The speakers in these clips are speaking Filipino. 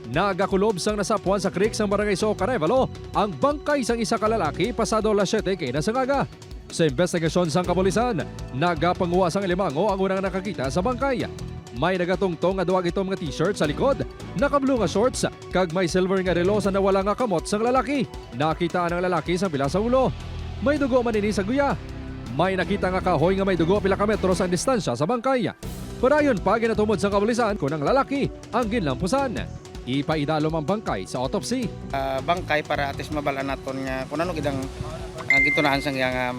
Nagakulob sang nasapuan sa creek sang Barangay Soc, Arevalo ang bangkay sang isa ka lalaki pasado alas 7 kay nasangaga. Sa investigasyon sang kapulisan, nagapanguha sang Alimango ang unang nakakita sa bangkay. May nagatungtong nga duwag itong mga t-shirt sa likod, naka-blue nga shorts, kag may silver nga relo sa nawala nga kamot sang lalaki. Nakitaan ang lalaki sa pila sa ulo. May dugo man ini sa guya. May nakita nga kahoy nga may dugo pila ka metros ang distansya sa bangkay. Padayon pa ginatumod sa kapulisan kung ang lalaki ang ginlampusan. Ipaidalom ang bangkay sa autopsy. Bangkay para atis mabalaan naton nga kung ano gidang gitunaan sang nga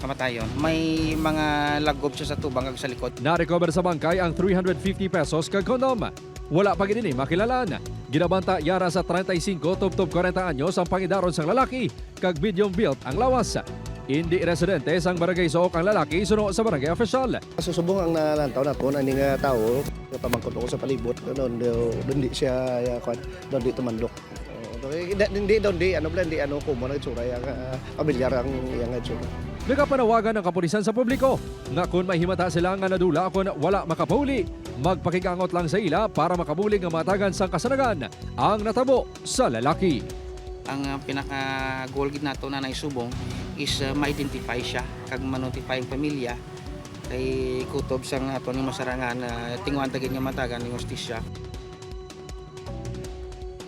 kamatayon. May mga lagob siya sa tubang kag sa likod. Na-recover sa bangkay ang 350 pesos kag kondom. Wala pa gid ini makilalan. Ginabanta yara sa 35 tubtob 40 anyos ang pangidaron sang lalaki kag medium built ang lawas. Hindi residente sang Barangay Soc ang lalaki suno sa barangay official. Susubong ang nalantaw na po, ang nga tao, pamangkot ko sa palibot, doon di siya, doon di tumandok. Hindi doon di, kumo na itsura, yung pamilyar ang itsura. Nagapanawagan ng kapulisan sa publiko nga kung may himata sila nga nadula kung wala makapuli, magpakigangot lang sa ila para makabulig nga matagan sang kasanagan ang natabo sa lalaki. Ang pinaka-goal gid nato na naisubong is ma-identify siya kag ma-notify ang pamilya kay kutob sang ato ni masarangan tinguan tagid nga matagan ni hustisya.